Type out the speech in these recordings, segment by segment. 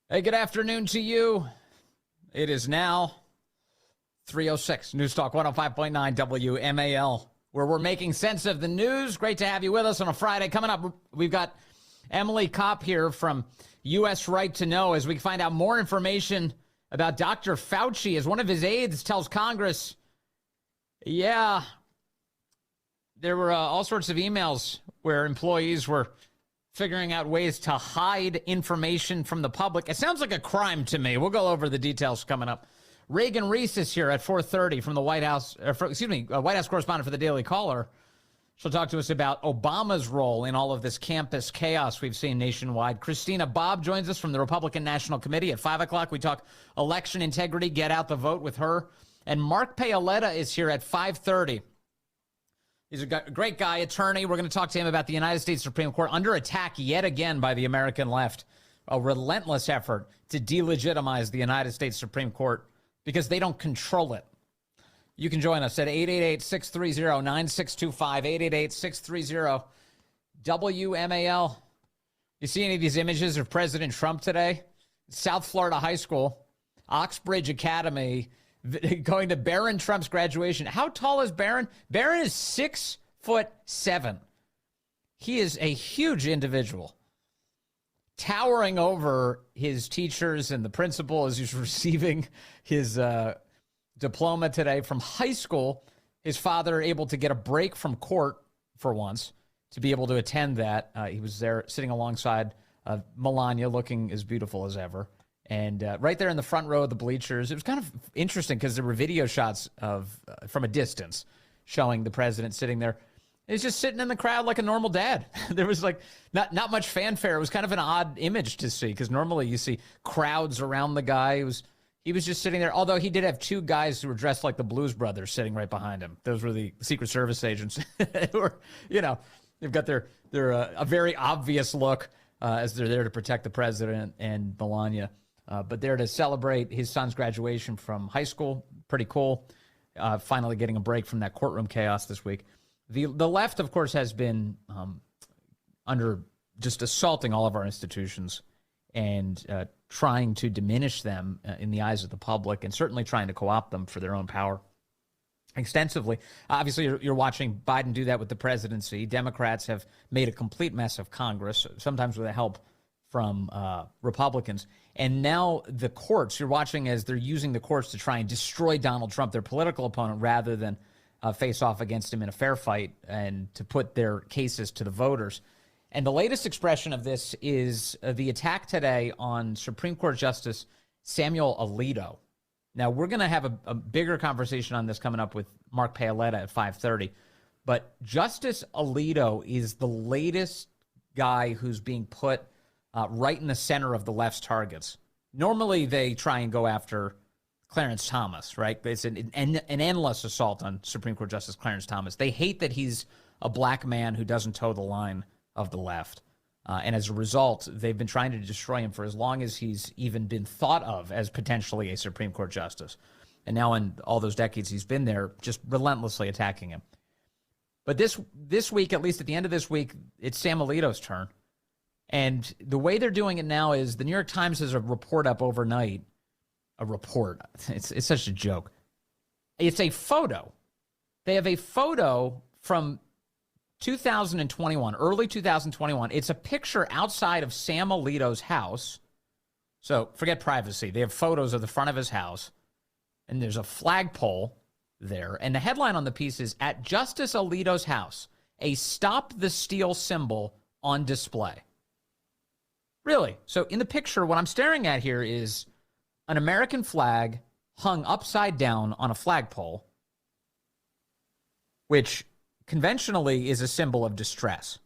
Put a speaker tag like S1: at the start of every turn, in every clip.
S1: Hey, good afternoon to you. It is now 3:06. News Talk 105.9 WMAL, where we're making sense of the news. Great to have you with us on a Friday. Coming up, we've got Emily Kopp here from U.S. Right to Know as we find out more information about Dr. Fauci as one of his aides tells Congress, there were all sorts of emails where employees were figuring out ways to hide information from the public. It sounds like a crime to me. We'll go over the details coming up. Reagan Reese is here at 4:30 from the White House, White House correspondent for the Daily Caller. She'll talk to us about Obama's role in all of this campus chaos we've seen nationwide. Christina Bobb joins us from the Republican National Committee at 5 o'clock. We talk election integrity, get out the vote with her. And Mark Paoletta is here at 5:30. He's a great guy, attorney. We're going to talk to him about the United States Supreme Court under attack yet again by the American left. A relentless effort to delegitimize the United States Supreme Court because they don't control it. You can join us at 888-630-9625, 888-630-WMAL. You see any of these images of President Trump today? South Florida High School, Oxbridge Academy, going to Barron Trump's graduation. How tall is Barron? Barron is 6'7". He is a huge individual, towering over his teachers and the principal as he's receiving his diploma today from high school. His father able to get a break from court for once to be able to attend that. He was there sitting alongside Melania, looking as beautiful as ever. And right there in the front row of the bleachers, it was kind of interesting because there were video shots of from a distance showing the president sitting there. He's just sitting in the crowd like a normal dad. There was like not much fanfare. It was kind of an odd image to see because normally you see crowds around the guy. He was just sitting there, although he did have two guys who were dressed like the Blues Brothers sitting right behind him. Those were the Secret Service agents who were, they've got their a very obvious look as they're there to protect the president and Melania. But there to celebrate his son's graduation from high school. Pretty cool. Finally getting a break from that courtroom chaos this week. The left, of course, has been under just assaulting all of our institutions and trying to diminish them in the eyes of the public and certainly trying to co-opt them for their own power extensively. Obviously, you're watching Biden do that with the presidency. Democrats have made a complete mess of Congress, sometimes with the help from Republicans. And now the courts, you're watching as they're using the courts to try and destroy Donald Trump, their political opponent, rather than face off against him in a fair fight and to put their cases to the voters. And the latest expression of this is the attack today on Supreme Court Justice Samuel Alito. Now, we're going to have a bigger conversation on this coming up with Mark Paoletta at 5:30. But Justice Alito is the latest guy who's being put right in the center of the left's targets. Normally, they try and go after Clarence Thomas, right? It's an endless assault on Supreme Court Justice Clarence Thomas. They hate that he's a black man who doesn't toe the line of the left. And as a result, they've been trying to destroy him for as long as he's even been thought of as potentially a Supreme Court justice. And now in all those decades he's been there, just relentlessly attacking him. But this week, at least at the end of this week, it's Sam Alito's turn. And the way they're doing it now is the New York Times has a report up overnight. A report. It's such a joke. It's a photo. They have a photo from 2021, early 2021. It's a picture outside of Sam Alito's house. So forget privacy. They have photos of the front of his house. And there's a flagpole there. And the headline on the piece is, "At Justice Alito's house, a Stop the Steal symbol on display." Really? So in the picture, what I'm staring at here is an American flag hung upside down on a flagpole, which conventionally is a symbol of distress.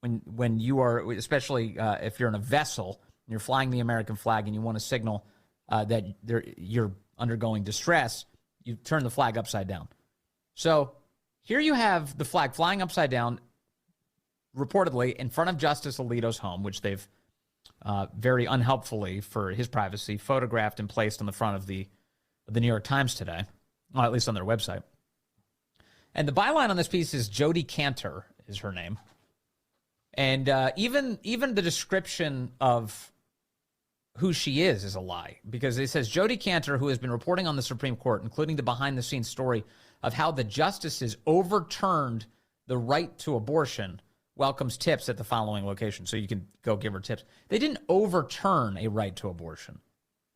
S1: When you are, especially if you're in a vessel and you're flying the American flag and you want to signal that you're undergoing distress, you turn the flag upside down. So here you have the flag flying upside down, reportedly in front of Justice Alito's home, which they've very unhelpfully for his privacy photographed and placed on the front of the New York Times today, well, at least on their website. And the byline on this piece is Jodi Kantor is her name. And even the description of who she is a lie, because it says Jodi Kantor, who has been reporting on the Supreme Court, including the behind-the-scenes story of how the justices overturned the right to abortion, welcomes tips at the following location. So you can go give her tips. They didn't overturn a right to abortion.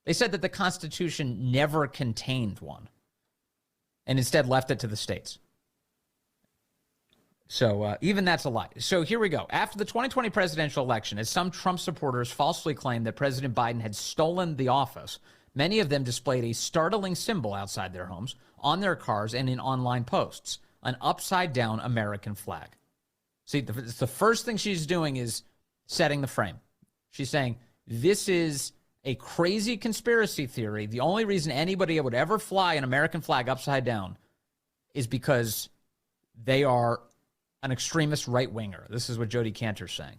S1: They said that the Constitution never contained one and instead left it to the states. So even that's a lie. So here we go. After the 2020 presidential election, as some Trump supporters falsely claimed that President Biden had stolen the office, many of them displayed a startling symbol outside their homes, on their cars, and in online posts, an upside-down American flag. See, the first thing she's doing is setting the frame. She's saying, this is a crazy conspiracy theory. The only reason anybody would ever fly an American flag upside down is because they are an extremist right-winger. This is what Jodi Kantor's saying.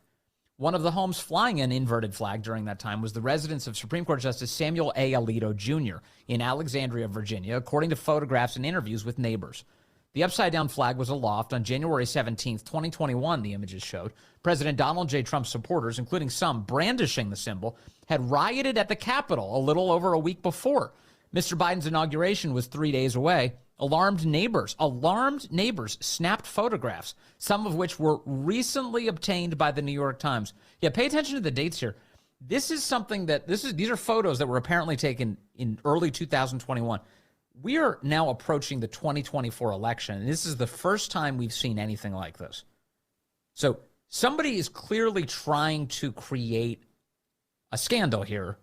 S1: One of the homes flying an inverted flag during that time was the residence of Supreme Court Justice Samuel A. Alito Jr. in Alexandria, Virginia, according to photographs and interviews with neighbors. The upside-down flag was aloft on January 17, 2021, the images showed. President Donald J. Trump's supporters, including some brandishing the symbol, had rioted at the Capitol a little over a week before. Mr. Biden's inauguration was 3 days away. Alarmed neighbors snapped photographs, some of which were recently obtained by the New York Times. Yeah, pay attention to the dates here. This is something that, these are photos that were apparently taken in early 2021. We are now approaching the 2024 election, and this is the first time we've seen anything like this. So somebody is clearly trying to create a scandal here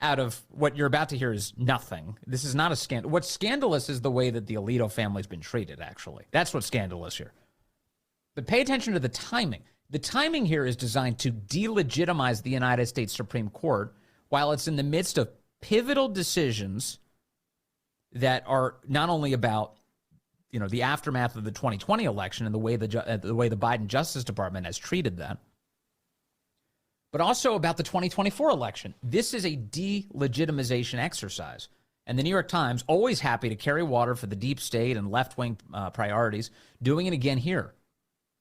S1: out of what you're about to hear is nothing. This is not a scandal. What's scandalous is the way that the Alito family's been treated, actually. That's what's scandalous here. But pay attention to the timing. The timing here is designed to delegitimize the United States Supreme Court while it's in the midst of pivotal decisions that are not only about, the aftermath of the 2020 election and the way the Biden Justice Department has treated that, but also about the 2024 election. This is a delegitimization exercise. And the New York Times, always happy to carry water for the deep state and left-wing priorities, doing it again here,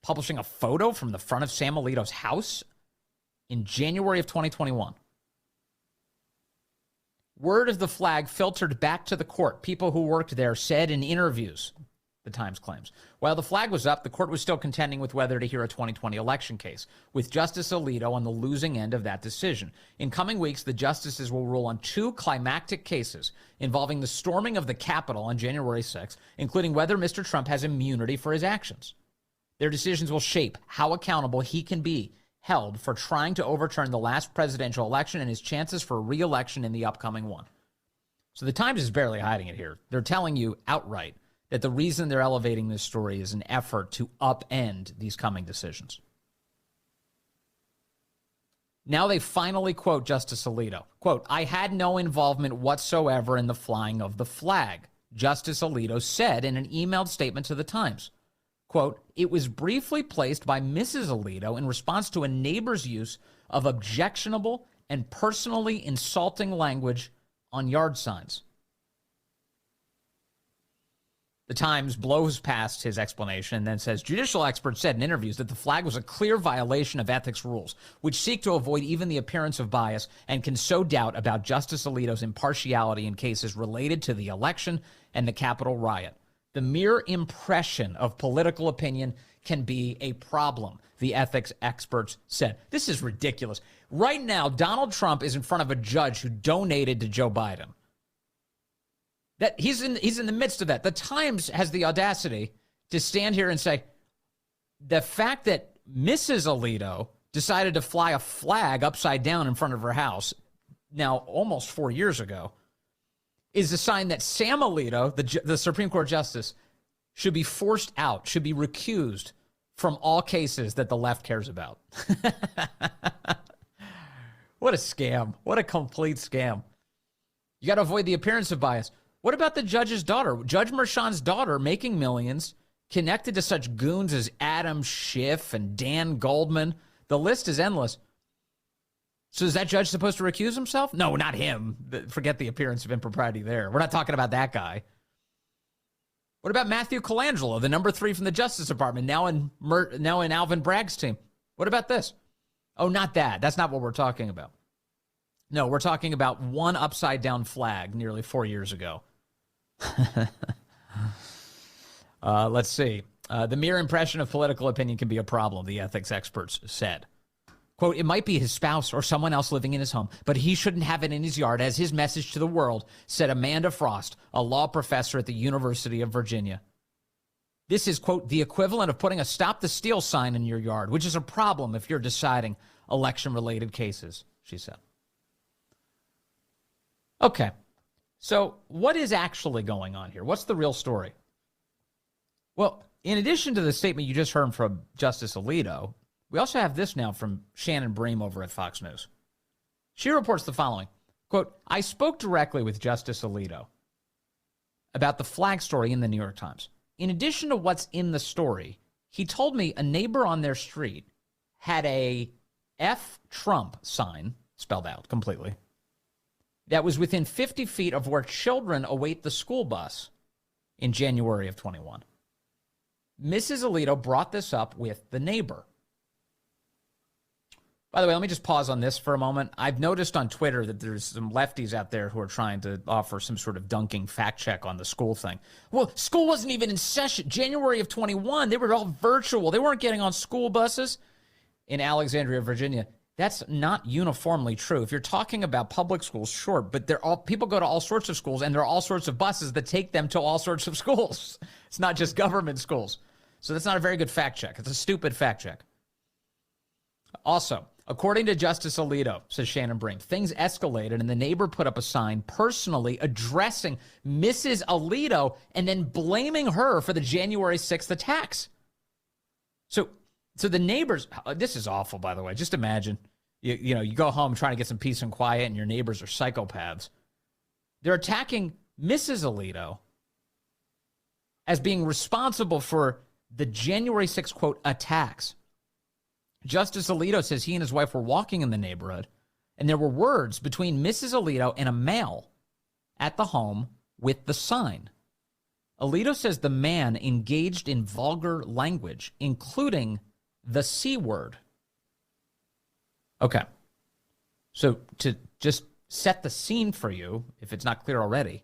S1: publishing a photo from the front of Sam Alito's house in January of 2021. Word of the flag filtered back to the court. People who worked there said in interviews, the Times claims. While the flag was up, the court was still contending with whether to hear a 2020 election case, with Justice Alito on the losing end of that decision. In coming weeks, the justices will rule on two climactic cases involving the storming of the Capitol on January 6th, including whether Mr. Trump has immunity for his actions. Their decisions will shape how accountable he can be held for trying to overturn the last presidential election and his chances for re-election in the upcoming one. So the Times is barely hiding it here. They're telling you outright that the reason they're elevating this story is an effort to upend these coming decisions. Now they finally quote Justice Alito. Quote, "I had no involvement whatsoever in the flying of the flag," Justice Alito said in an emailed statement to the Times. Quote, "It was briefly placed by Mrs. Alito in response to a neighbor's use of objectionable and personally insulting language on yard signs." The Times blows past his explanation and then says, judicial experts said in interviews that the flag was a clear violation of ethics rules, which seek to avoid even the appearance of bias and can sow doubt about Justice Alito's impartiality in cases related to the election and the Capitol riot. The mere impression of political opinion can be a problem, the ethics experts said. This is ridiculous. Right now, Donald Trump is in front of a judge who donated to Joe Biden. That he's in the midst of that. The Times has the audacity to stand here and say the fact that Mrs. Alito decided to fly a flag upside down in front of her house now almost 4 years ago is a sign that Sam Alito, the Supreme Court justice, should be forced out, should be recused from all cases that the left cares about. What a scam. What a complete scam. You got to avoid the appearance of bias. What about the judge's daughter? Judge Merchan's daughter making millions, connected to such goons as Adam Schiff and Dan Goldman. The list is endless. So is that judge supposed to recuse himself? No, not him. Forget the appearance of impropriety there. We're not talking about that guy. What about Matthew Colangelo, the number 3 from the Justice Department, now in Alvin Bragg's team? What about this? Oh, not that. That's not what we're talking about. No, we're talking about one upside down flag nearly 4 years ago. Let's see. The mere impression of political opinion can be a problem, the ethics experts said. Quote, it might be his spouse or someone else living in his home, but he shouldn't have it in his yard as his message to the world, said Amanda Frost, a law professor at the University of Virginia. This is, quote, the equivalent of putting a Stop the Steal sign in your yard, which is a problem if you're deciding election-related cases, she said. Okay, so what is actually going on here? What's the real story? Well, in addition to the statement you just heard from Justice Alito, we also have this now from Shannon Bream over at Fox News. She reports the following, quote, I spoke directly with Justice Alito about the flag story in the New York Times. In addition to what's in the story, he told me a neighbor on their street had a F Trump sign, spelled out completely, that was within 50 feet of where children await the school bus in January of 21. Mrs. Alito brought this up with the neighbor. By the way, let me just pause on this for a moment. I've noticed on Twitter that there's some lefties out there who are trying to offer some sort of dunking fact check on the school thing. Well, school wasn't even in session. January of 21, they were all virtual. They weren't getting on school buses in Alexandria, Virginia. That's not uniformly true. If you're talking about public schools, sure, but people go to all sorts of schools, and there are all sorts of buses that take them to all sorts of schools. It's not just government schools. So that's not a very good fact check. It's a stupid fact check. Also, according to Justice Alito, says Shannon Bream, things escalated and the neighbor put up a sign personally addressing Mrs. Alito and then blaming her for the January 6th attacks. So the neighbors, this is awful, by the way. Just imagine, you go home trying to get some peace and quiet and your neighbors are psychopaths. They're attacking Mrs. Alito as being responsible for the January 6th, quote, attacks. Justice Alito says he and his wife were walking in the neighborhood, and there were words between Mrs. Alito and a male at the home with the sign. Alito says the man engaged in vulgar language, including the C word. Okay. So to just set the scene for you, if it's not clear already,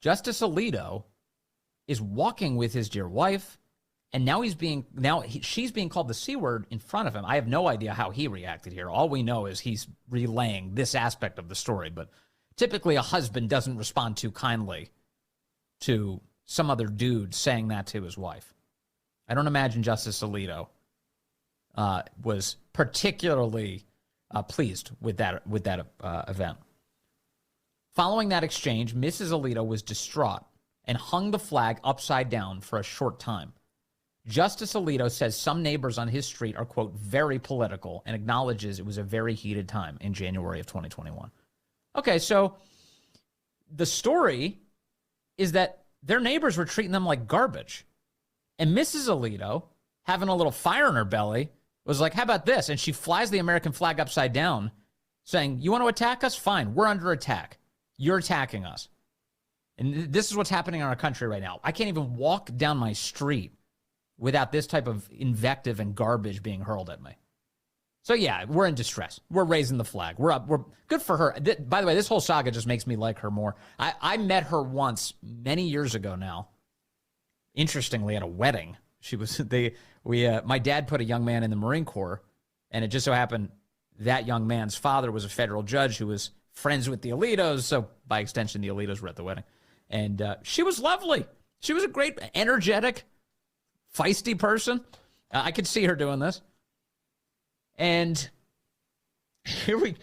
S1: Justice Alito is walking with his dear wife, and now she's being called the C word in front of him. I have no idea how he reacted here. All we know is he's relaying this aspect of the story. But typically a husband doesn't respond too kindly to some other dude saying that to his wife. I don't imagine Justice Alito was particularly pleased with that event. Following that exchange, Mrs. Alito was distraught and hung the flag upside down for a short time. Justice Alito says some neighbors on his street are, quote, very political and acknowledges it was a very heated time in January of 2021. Okay, so the story is that their neighbors were treating them like garbage. And Mrs. Alito, having a little fire in her belly, was like, how about this? And she flies the American flag upside down, saying, you want to attack us? Fine, we're under attack. You're attacking us. And this is what's happening in our country right now. I can't even walk down my street without this type of invective and garbage being hurled at me. So yeah, we're in distress. We're raising the flag. We're up. We're good for her. By the way, this whole saga just makes me like her more. I met her once many years ago now. Interestingly, at a wedding. My dad put a young man in the Marine Corps, and it just so happened that young man's father was a federal judge who was friends with the Alitos. So by extension, the Alitos were at the wedding, and she was lovely. She was a great, energetic, feisty person. I could see her doing this. And here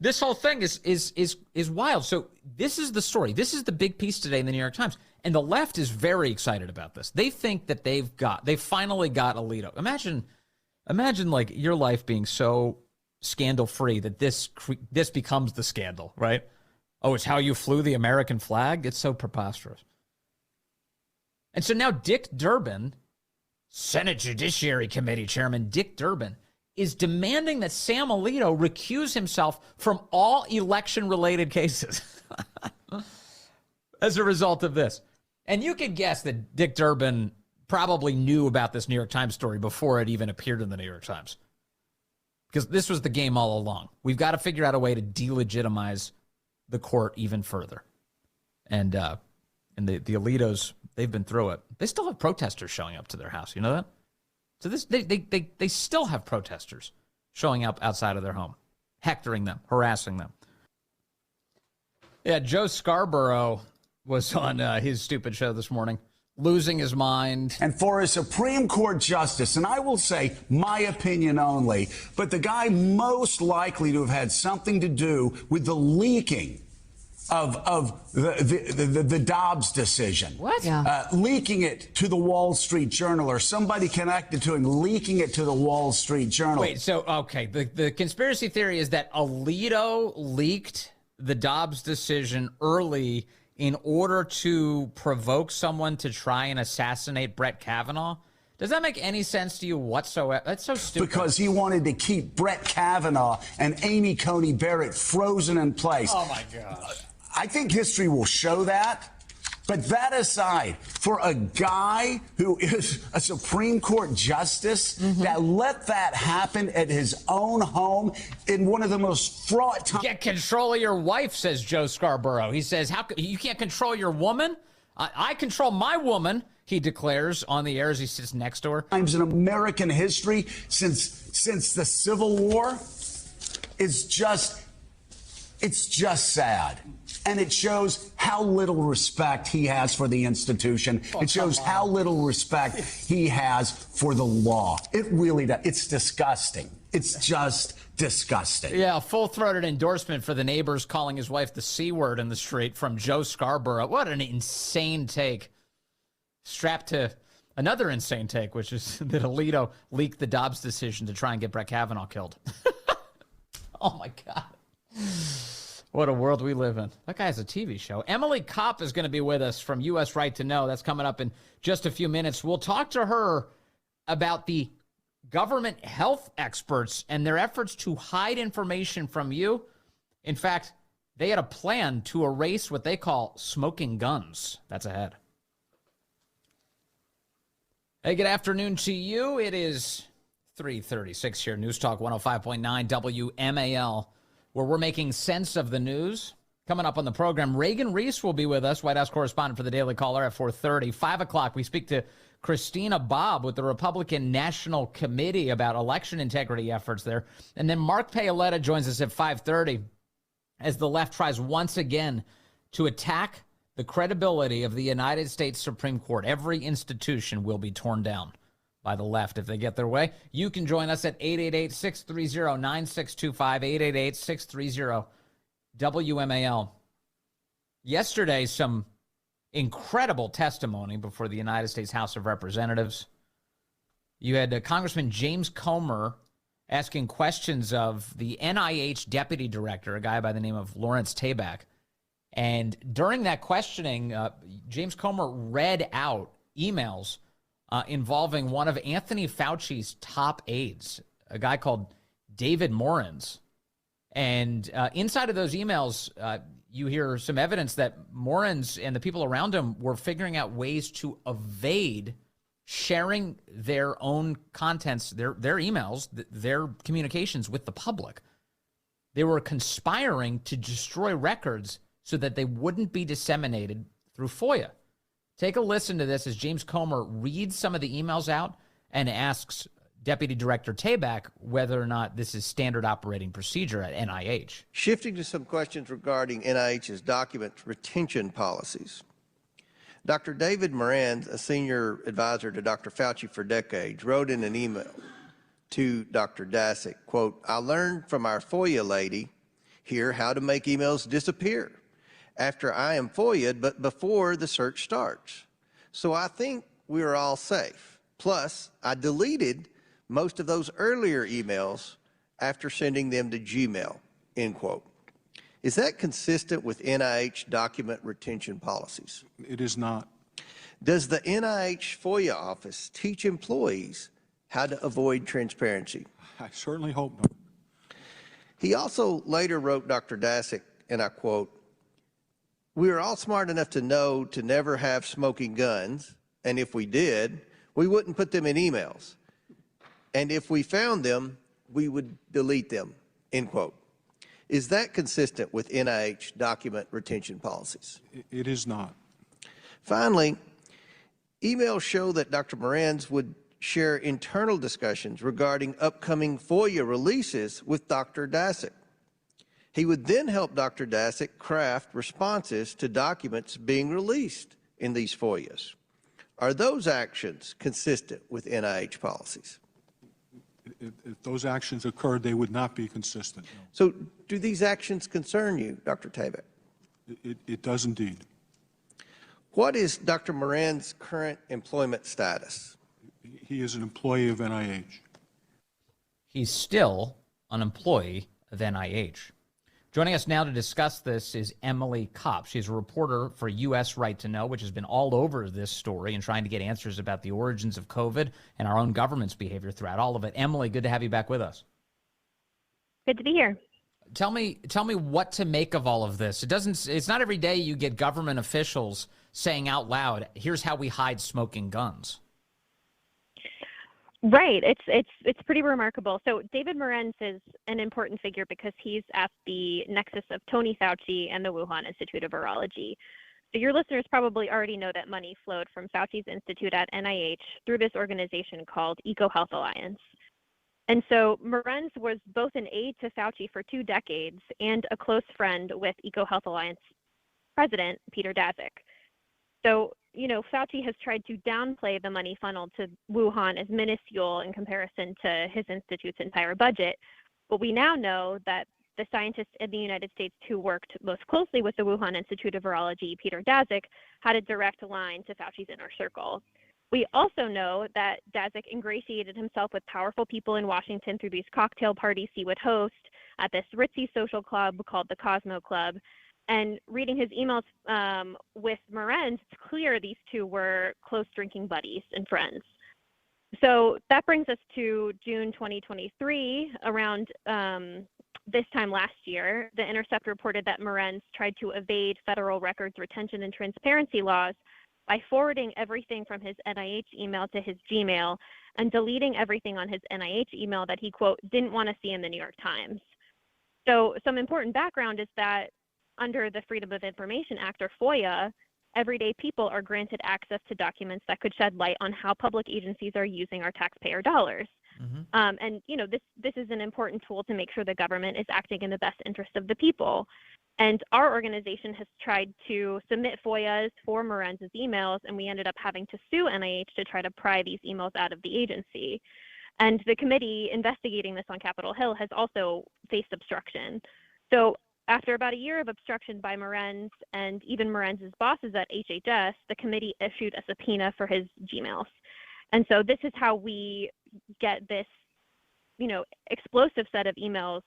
S1: this whole thing is wild. So this is the story. This is the big piece today in the New York Times. And the left is very excited about this. They think that they finally got Alito. Imagine like your life being so scandal-free that this becomes the scandal, right? Oh, it's how you flew the American flag? It's so preposterous. And so now Dick Durbin, Senate Judiciary Committee Chairman Dick Durbin, is demanding that Sam Alito recuse himself from all election-related cases as a result of this. And you could guess that Dick Durbin probably knew about this New York Times story before it even appeared in the New York Times. because this was the game all along. We've got to figure out a way to delegitimize the court even further. And the Alitos, they've been through it. They still have protesters showing up to their house. You know that? So they still have protesters showing up outside of their home, hectoring them, harassing them. Yeah, Joe Scarborough was on his stupid show this morning, losing his mind.
S2: And for a Supreme Court justice, and I will say my opinion only, but the guy most likely to have had something to do with the leaking of the Dobbs decision.
S1: What?
S3: Yeah.
S2: Leaking it to the Wall Street Journal, or somebody connected to him leaking it to the Wall Street Journal.
S1: Wait, so, okay, the conspiracy theory is that Alito leaked the Dobbs decision early in order to provoke someone to try and assassinate Brett Kavanaugh? Does that make any sense to you whatsoever? That's so stupid.
S2: Because he wanted to keep Brett Kavanaugh and Amy Coney Barrett frozen in place.
S1: Oh, my God.
S2: I think history will show that. But that aside, for a guy who is a Supreme Court justice that let that happen at his own home in one of the most fraught times.
S1: Get control of your wife, says Joe Scarborough. He says, "How you can't control your woman? I control my woman," he declares on the air as he sits next to her.
S2: Times in American history since the Civil War is just, it's just sad. And it shows how little respect he has for the institution. It shows how little respect he has for the law. It really does. It's disgusting. It's just disgusting.
S1: Yeah, a full-throated endorsement for the neighbors calling his wife the C word in the street from Joe Scarborough. What an insane take. Strapped to another insane take, which is that Alito leaked the Dobbs decision to try and get Brett Kavanaugh killed. Oh, my God. What a world we live in. That guy has a TV show. Emily Kopp is going to be with us from U.S. Right to Know. That's coming up in just a few minutes. We'll talk to her about the government health experts and their efforts to hide information from you. In fact, they had a plan to erase what they call smoking guns. That's ahead. Hey, good afternoon to you. It is 3:36 here. News Talk 105.9 WMAL. Where we're making sense of the news. Coming up on the program, Reagan Reese will be with us, White House correspondent for the Daily Caller at 4:30. 5 o'clock, we speak to Christina Bobb with the Republican National Committee about election integrity efforts there. And then Mark Paoletta joins us at 5:30 as the left tries once again to attack the credibility of the United States Supreme Court. Every institution will be torn down by the left if they get their way. You can join us at 888-630-9625, 888-630-WMAL. Yesterday, some incredible testimony before the United States House of Representatives. You had Congressman James Comer asking questions of the NIH deputy director, a guy by the name of Lawrence Tabak. And during that questioning, James Comer read out emails involving one of Anthony Fauci's top aides, a guy called David Morans. And inside of those emails, you hear some evidence that Morans and the people around him were figuring out ways to evade sharing their own contents, their emails, their communications with the public. They were conspiring to destroy records so that they wouldn't be disseminated through FOIA. Take a listen to this as James Comer reads some of the emails out and asks Deputy Director Tabak whether or not this is standard operating procedure at NIH.
S4: Shifting to some questions regarding NIH's document retention policies. Dr. David Moran, a senior advisor to Dr. Fauci for decades, wrote in an email to Dr. Daszak, quote, "I learned from our FOIA lady here how to make emails disappear after I am FOIA'd, but before the search starts. So I think we are all safe. Plus, I deleted most of those earlier emails after sending them to Gmail," end quote. Is that consistent with NIH document retention policies?
S5: It is not.
S4: Does the NIH FOIA office teach employees how to avoid transparency?
S5: I certainly hope not.
S4: He also later wrote Dr. Daszak, and I quote, "We are all smart enough to know to never have smoking guns, and if we did, we wouldn't put them in emails. And if we found them, we would delete them, end quote. Is that consistent with NIH document retention policies?
S5: It is not.
S4: Finally, emails show that Dr. Morans would share internal discussions regarding upcoming FOIA releases with Dr. Daszak. He would then help Dr. Daszak craft responses to documents being released in these FOIAs. Are those actions consistent with NIH policies?
S5: If those actions occurred, they would not be consistent. No.
S4: So do these actions concern you, Dr. Tabak?
S5: It does indeed.
S4: What is Dr. Moran's current employment status?
S5: He is an employee of NIH.
S1: He's still an employee of NIH. Joining us now to discuss this is Emily Kopp. She's a reporter for U.S. Right to Know, which has been all over this story and trying to get answers about the origins of COVID and our own government's behavior throughout all of it. Emily, good to have you back with us.
S3: Good to be here.
S1: Tell me what to make of all of this. It's not every day you get government officials saying out loud, here's how we hide smoking guns.
S3: Right. It's pretty remarkable. So David Morans is an important figure because he's at the nexus of Tony Fauci and the Wuhan Institute of Virology. So your listeners probably already know that money flowed from Fauci's institute at NIH through this organization called EcoHealth Alliance. And so Morans was both an aide to Fauci for 2 decades and a close friend with EcoHealth Alliance president, Peter Daszak. So, Fauci has tried to downplay the money funneled to Wuhan as minuscule in comparison to his institute's entire budget. But we now know that the scientist in the United States who worked most closely with the Wuhan Institute of Virology, Peter Daszak, had a direct line to Fauci's inner circle. We also know that Daszak ingratiated himself with powerful people in Washington through these cocktail parties he would host at this ritzy social club called the Cosmo Club. And reading his emails with Morans, it's clear these two were close drinking buddies and friends. So that brings us to June 2023. Around this time last year, The Intercept reported that Morans tried to evade federal records retention and transparency laws by forwarding everything from his NIH email to his Gmail and deleting everything on his NIH email that he, quote, didn't want to see in the New York Times. So some important background is that under the Freedom of Information Act, or FOIA, everyday people are granted access to documents that could shed light on how public agencies are using our taxpayer dollars. And this is an important tool to make sure the government is acting in the best interest of the people. And our organization has tried to submit FOIAs for Morans' emails, and we ended up having to sue NIH to try to pry these emails out of the agency. And the committee investigating this on Capitol Hill has also faced obstruction. So after about a year of obstruction by Morans and even Morans' bosses at HHS, the committee issued a subpoena for his Gmails. And so this is how we get this, explosive set of emails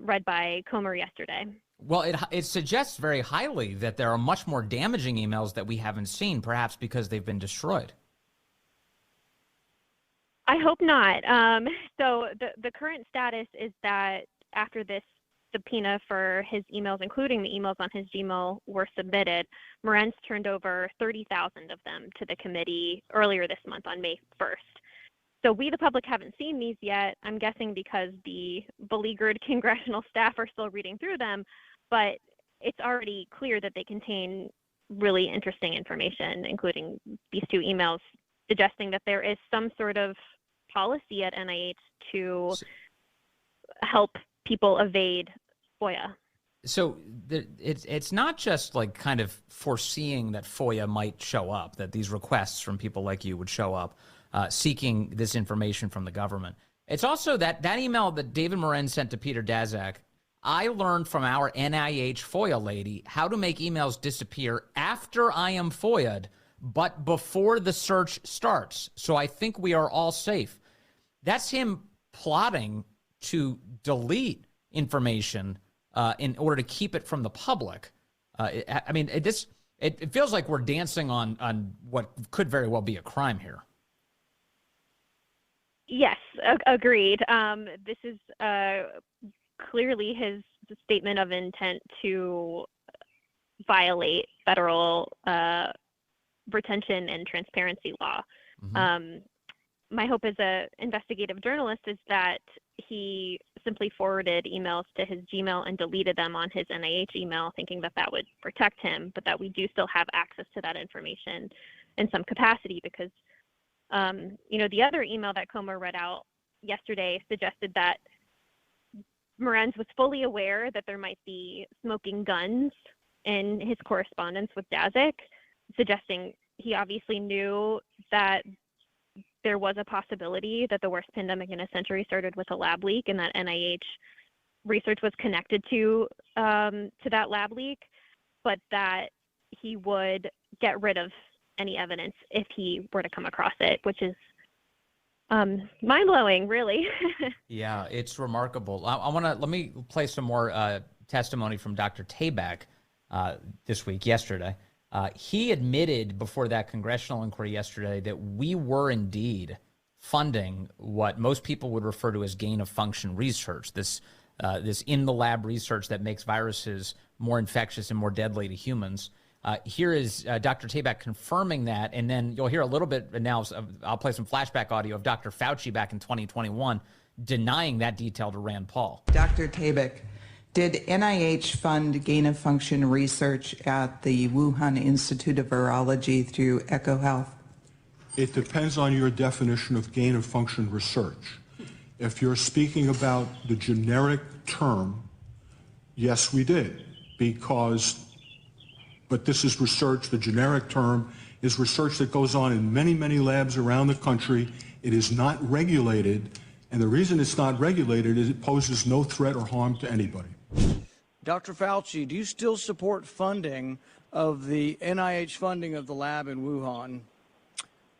S3: read by Comer yesterday.
S1: Well, it suggests very highly that there are much more damaging emails that we haven't seen, perhaps because they've been destroyed.
S3: I hope not. So the current status is that after this subpoena for his emails, including the emails on his Gmail, were submitted, Morans turned over 30,000 of them to the committee earlier this month on May 1st. So we, the public, haven't seen these yet, I'm guessing because the beleaguered congressional staff are still reading through them, but it's already clear that they contain really interesting information, including these 2 emails suggesting that there is some sort of policy at NIH to help people evade FOIA.
S1: So it's not just like kind of foreseeing that FOIA might show up, that these requests from people like you would show up seeking this information from the government. It's also that email that David Morans sent to Peter Daszak. I learned from our NIH FOIA lady how to make emails disappear after I am FOIA'd, but before the search starts. So I think we are all safe. That's him plotting to delete information in order to keep it from the public. It feels like we're dancing on what could very well be a crime here.
S3: Yes, agreed. This is clearly his statement of intent to violate federal retention and transparency law. My hope as an investigative journalist is that he simply forwarded emails to his Gmail and deleted them on his NIH email, thinking that that would protect him, but that we do still have access to that information in some capacity because, the other email that Comer read out yesterday suggested that Morenz was fully aware that there might be smoking guns in his correspondence with Daszak, suggesting he obviously knew that there was a possibility that the worst pandemic in a century started with a lab leak and that NIH research was connected to that lab leak, but that he would get rid of any evidence if he were to come across it, which is mind-blowing, really.
S1: Yeah, it's remarkable. Let me play some more testimony from Dr. Tabak this week, yesterday. He admitted before that congressional inquiry yesterday that we were indeed funding what most people would refer to as gain-of-function research, this in-the-lab research that makes viruses more infectious and more deadly to humans. Here is Dr. Tabak confirming that, and then you'll hear a little bit now. I'll play some flashback audio of Dr. Fauci back in 2021 denying that detail to Rand Paul.
S6: Dr. Tabak, did NIH fund gain-of-function research at the Wuhan Institute of Virology through EcoHealth?
S5: It depends on your definition of gain-of-function research. If you're speaking about the generic term, yes, we did, but this is research. The generic term is research that goes on in many, many labs around the country. It is not regulated, and the reason it's not regulated is it poses no threat or harm to anybody.
S7: Dr. Fauci, do you still support funding of the NIH funding of the lab in Wuhan?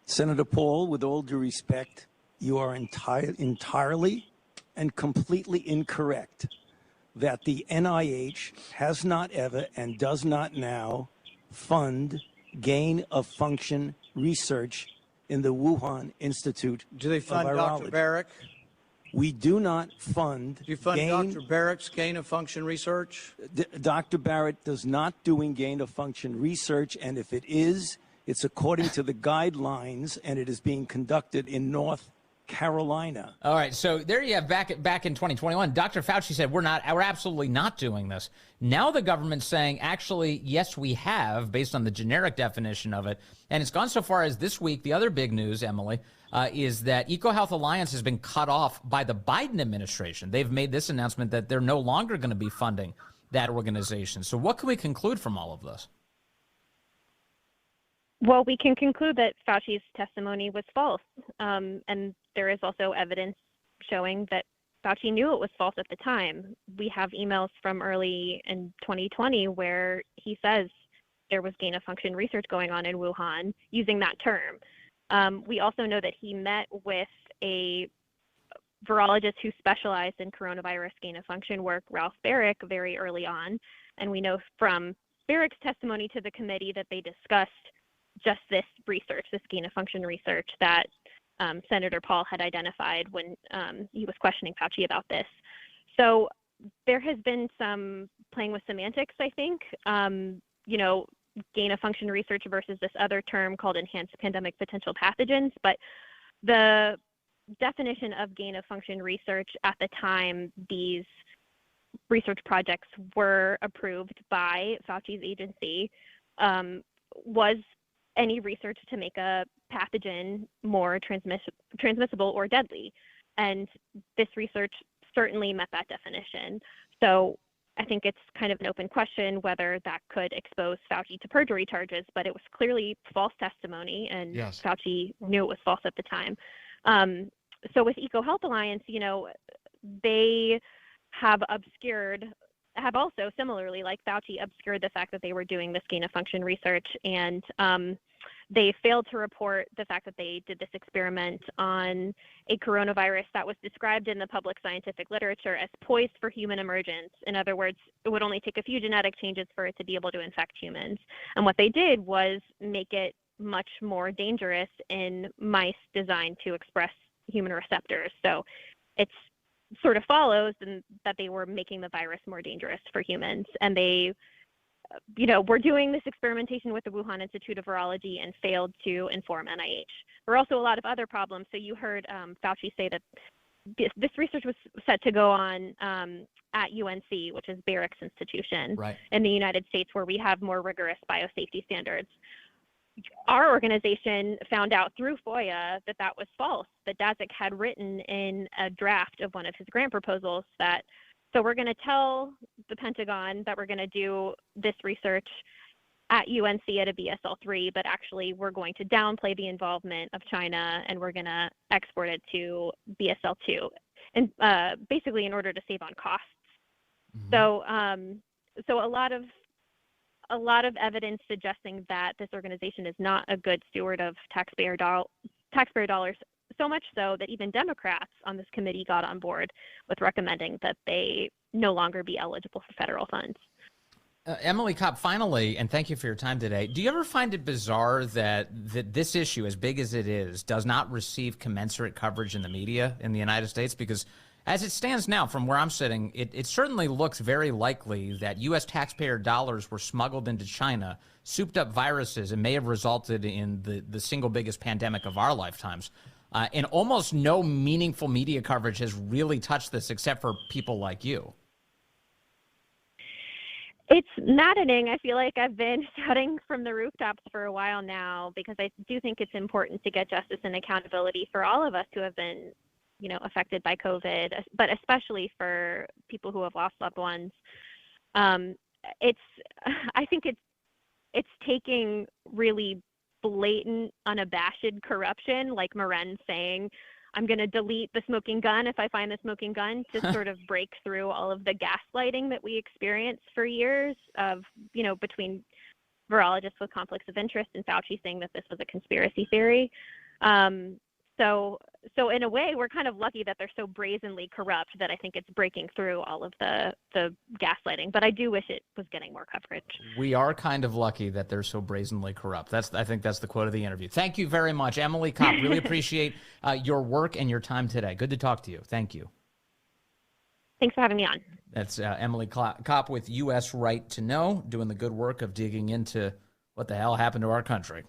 S8: Senator Paul, with all due respect, you are entirely and completely incorrect that the NIH has not ever and does not now fund gain-of-function research in the Wuhan Institute
S7: Do they fund
S8: of Virology.
S7: Dr. Barrick?
S8: We do not fund
S7: Do you fund Dr. Barrick's gain-of-function research?
S8: Dr. Barrett does not doing gain-of-function research, and if it is, it's according to the guidelines, and it is being conducted in North Carolina.
S1: All right, so there you have back in 2021, Dr. Fauci said we're absolutely not doing this. Now the government's saying actually yes we have, based on the generic definition of it, and it's gone so far as this week. The other big news, Emily, is that EcoHealth Alliance has been cut off by the Biden administration. They've made this announcement that they're no longer going to be funding that organization. So what can we conclude from all of this?
S3: Well, we can conclude that Fauci's testimony was false. And there is also evidence showing that Fauci knew it was false at the time. We have emails from early in 2020 where he says there was gain-of-function research going on in Wuhan using that term. We also know that he met with a virologist who specialized in coronavirus gain-of-function work, Ralph Barrick, very early on. And we know from Barrick's testimony to the committee that they discussed just this research, this gain-of-function research that Senator Paul had identified when he was questioning Fauci about this. So there has been some playing with semantics, I think, gain-of-function research versus this other term called enhanced pandemic potential pathogens. But the definition of gain-of-function research at the time these research projects were approved by Fauci's agency was any research to make a pathogen more transmissible or deadly. And this research certainly met that definition. So I think it's kind of an open question whether that could expose Fauci to perjury charges, but it was clearly false testimony, and yes, Fauci knew it was false at the time. So with EcoHealth Alliance, they have also similarly, like Fauci, obscured the fact that they were doing this gain-of-function research, and they failed to report the fact that they did this experiment on a coronavirus that was described in the public scientific literature as poised for human emergence. In other words, it would only take a few genetic changes for it to be able to infect humans. And what they did was make it much more dangerous in mice designed to express human receptors. So it's sort of follows that they were making the virus more dangerous for humans. And they, were doing this experimentation with the Wuhan Institute of Virology and failed to inform NIH. There are also a lot of other problems. So you heard Fauci say that this research was set to go on at UNC, which is Barrick's institution in the United States, where we have more rigorous biosafety standards. Our organization found out through FOIA that that was false, that Daszak had written in a draft of one of his grant proposals that, so we're going to tell the Pentagon that we're going to do this research at UNC at a BSL-3, but actually we're going to downplay the involvement of China and we're going to export it to BSL-2, and basically in order to save on costs. Mm-hmm. So a lot of evidence suggesting that this organization is not a good steward of taxpayer dollars, so much so that even Democrats on this committee got on board with recommending that they no longer be eligible for federal funds.
S1: Emily Kopp, finally, and thank you for your time today. Do you ever find it bizarre that this issue, as big as it is, does not receive commensurate coverage in the media in the United States? Because as it stands now, from where I'm sitting, it certainly looks very likely that U.S. taxpayer dollars were smuggled into China, souped up viruses, and may have resulted in the single biggest pandemic of our lifetimes. And almost no meaningful media coverage has really touched this except for people like you.
S3: It's maddening. I feel like I've been shouting from the rooftops for a while now, because I do think it's important to get justice and accountability for all of us who have been, affected by COVID, but especially for people who have lost loved ones. I think it's taking really blatant, unabashed corruption, like Moran saying, I'm going to delete the smoking gun if I find the smoking gun, to sort of break through all of the gaslighting that we experienced for years of, between virologists with conflicts of interest and Fauci saying that this was a conspiracy theory. So in a way, we're kind of lucky that they're so brazenly corrupt that I think it's breaking through all of the gaslighting. But I do wish it was getting more coverage.
S1: We are kind of lucky that they're so brazenly corrupt. I think that's the quote of the interview. Thank you very much, Emily Kopp. Really appreciate your work and your time today. Good to talk to you. Thank you.
S3: Thanks for having me on.
S1: That's Emily Kopp with U.S. Right to Know, doing the good work of digging into what the hell happened to our country.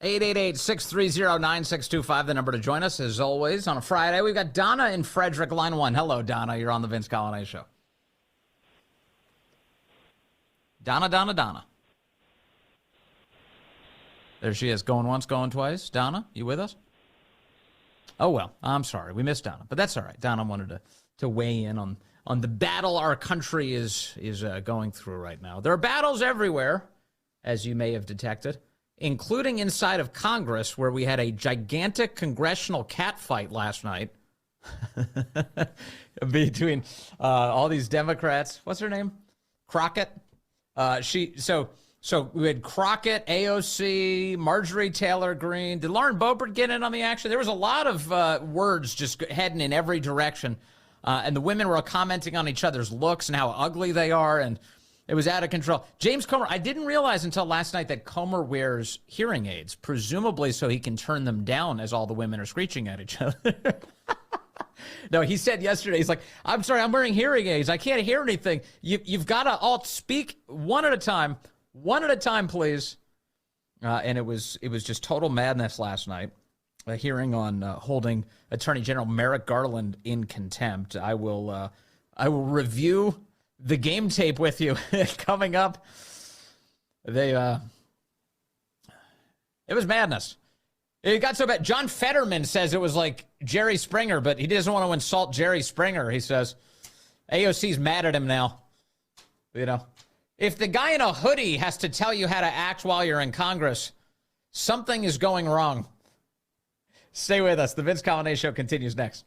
S1: 888-630-9625, the number to join us, as always, on a Friday. We've got Donna in Frederick, line 1. Hello, Donna. You're on the Vince Coglianese Show. Donna. There she is, going once, going twice. Donna, you with us? Oh, well, I'm sorry. We missed Donna, but that's all right. Donna wanted to weigh in on the battle our country is going through right now. There are battles everywhere, as you may have detected, including inside of Congress, where we had a gigantic congressional catfight last night between all these Democrats. What's her name? Crockett. So we had Crockett, AOC, Marjorie Taylor Greene. Did Lauren Boebert get in on the action? There was a lot of words just heading in every direction, and the women were commenting on each other's looks and how ugly they are, and it was out of control. James Comer, I didn't realize until last night that Comer wears hearing aids, presumably so he can turn them down as all the women are screeching at each other. No, he said yesterday, he's like, I'm sorry, I'm wearing hearing aids. I can't hear anything. You've got to all speak one at a time, please. And it was just total madness last night. A hearing on holding Attorney General Merrick Garland in contempt. I will review the game tape with you coming up. It was madness. It got so bad. John Fetterman says it was like Jerry Springer, but he doesn't want to insult Jerry Springer. He says AOC's mad at him now. If the guy in a hoodie has to tell you how to act while you're in Congress, something is going wrong. Stay with us. The Vince Coglianese Show continues next.